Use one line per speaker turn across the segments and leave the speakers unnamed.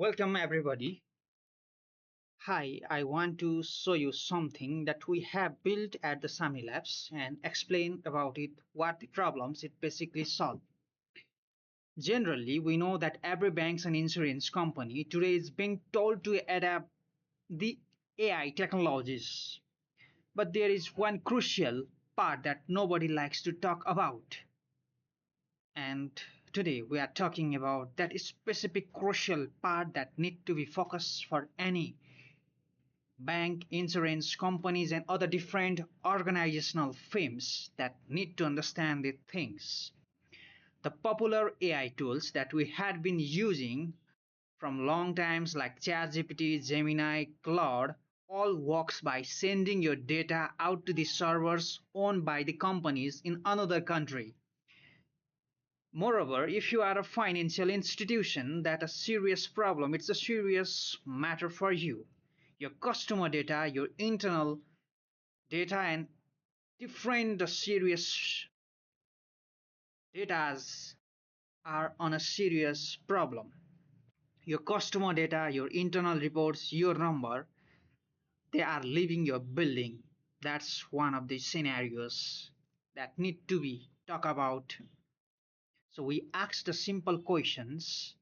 Welcome everybody. Hi, I want to show you something that we have built at the Sami Labs and explain about it what the problems it basically solves. Generally, we know that every banks and insurance company today is being told to adapt the AI technologies. But there is one crucial part that nobody likes to talk about. And today we are talking about that specific crucial part that need to be focused for any bank, insurance companies, and other different organizational firms that need to understand the things. The popular AI tools that we had been using from long times like ChatGPT, Gemini, Claude all works by sending your data out to the servers owned by the companies in another country. Moreover, if you are a financial institution, that a serious problem, it's a serious matter for you. Your customer data, your internal data and different serious data are on a serious problem. Your customer data, your internal reports, your number, they are leaving your building. That's one of the scenarios that need to be talked about. So we asked the simple questions.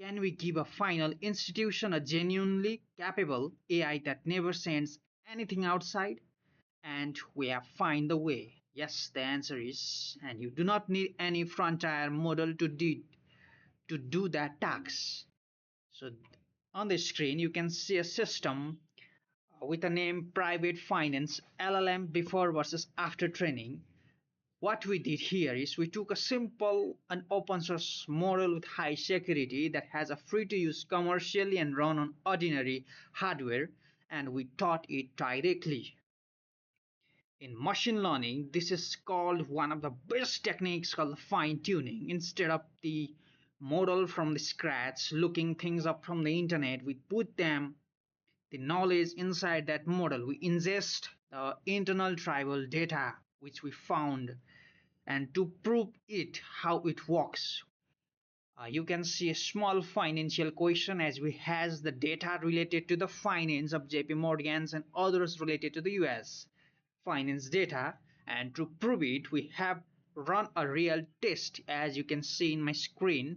Can we give a final institution a genuinely capable AI that never sends anything outside? And we have find the way. Yes, the answer is, and you do not need any frontier model to do that task. So on the screen you can see a system with a name private finance LLM before versus after training. What we did here is we took a simple and open source model with high security that has a free to use commercially and run on ordinary hardware, and we taught it directly. In machine learning, this is called one of the best techniques called fine tuning. Instead of the model from the scratch, looking things up from the internet, we put them the knowledge inside that model. We ingest the internal tribal data which we found and to prove it how it works. You can see a small financial question as we has the data related to the finance of JP Morgan's and others related to the US finance data, and to prove it we have run a real test. As you can see in my screen,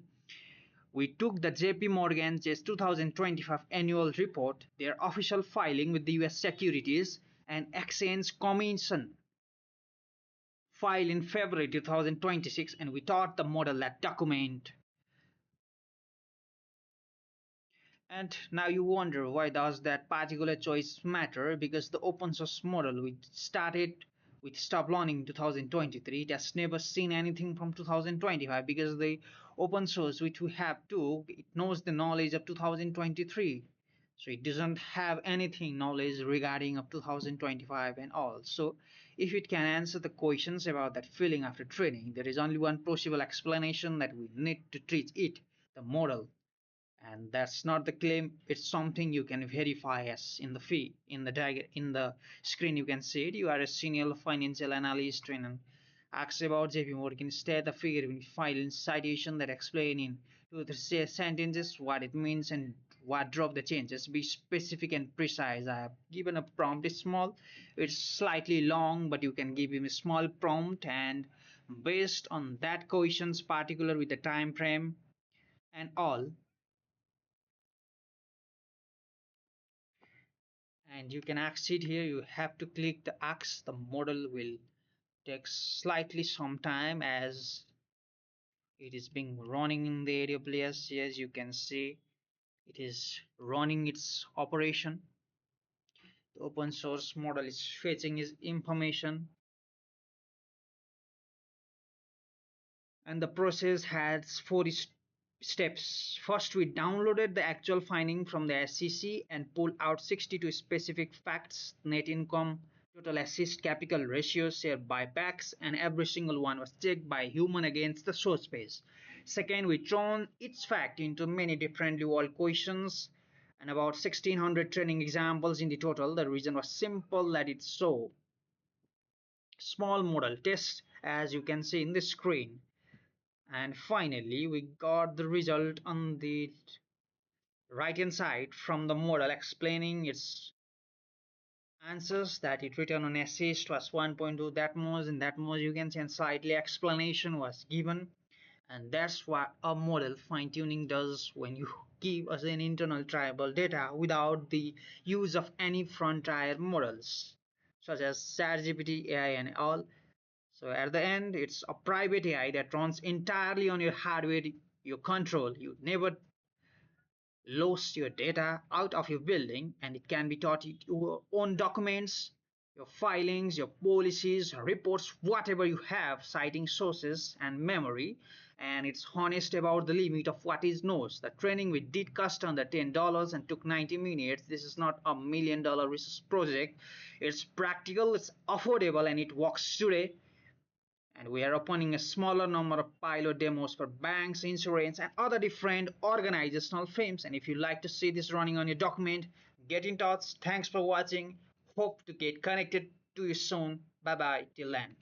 we took the JP Morgan's 2025 annual report, their official filing with the US Securities and Exchange Commission file in February 2026, and we taught the model that document. And now you wonder why does that particular choice matter? Because the open source model we started with stop learning in 2023, it has never seen anything from 2025, because the open source which we have too, it knows the knowledge of 2023. So it doesn't have anything knowledge regarding of 2025 and all. So if it can answer the questions about that feeling after training, there is only one possible explanation, that we need to treat it, the model. And that's not the claim, it's something you can verify. As in the fee in the in the screen you can see it, you are a senior financial analyst and asks about JP Morgan, state the figure in file in citation that explain in 2 or 3 sentences what it means and what drove the changes. Be specific and precise. I have given a prompt. It's small, it's slightly long, but you can give him a small prompt, and based on that questions particular with the time frame and all, and you can access it here. You have to click the X. The model will take slightly some time as it is being running in the AWS. As you can see, it is running its operation. The open source model is fetching its information, and the process has 40 steps. First, we downloaded the actual finding from the SEC and pulled out 62 specific facts: net income, total assist capital ratio, share buybacks, and every single one was checked by human against the source page. Second, we turned each fact into many differently worded questions and about 1600 training examples in the total. The reason was simple, that it's so small model test, as you can see in the screen. And finally we got the result on the right hand side from the model explaining its answers that it written on assist was 1.2 that much in that much you can see, and slightly explanation was given. And that's what a model fine tuning does when you give us an internal tribal data without the use of any frontier models such as ChatGPT, AI, and all. So at the end, it's a private AI that runs entirely on your hardware you control. You never lost your data out of your building, and it can be taught your own documents, your filings, your policies, reports, whatever you have, citing sources and memory. And it's honest about the limit of what is knows. The training we did cost under $10 and took 90 minutes. This is not a $1 million research project. It's practical, it's affordable, and it works today. And we are opening a smaller number of pilot demos for banks, insurance, and other different organizational firms. And if you like to see this running on your document, get in touch. Thanks for watching. Hope to get connected to you soon. Bye bye till then.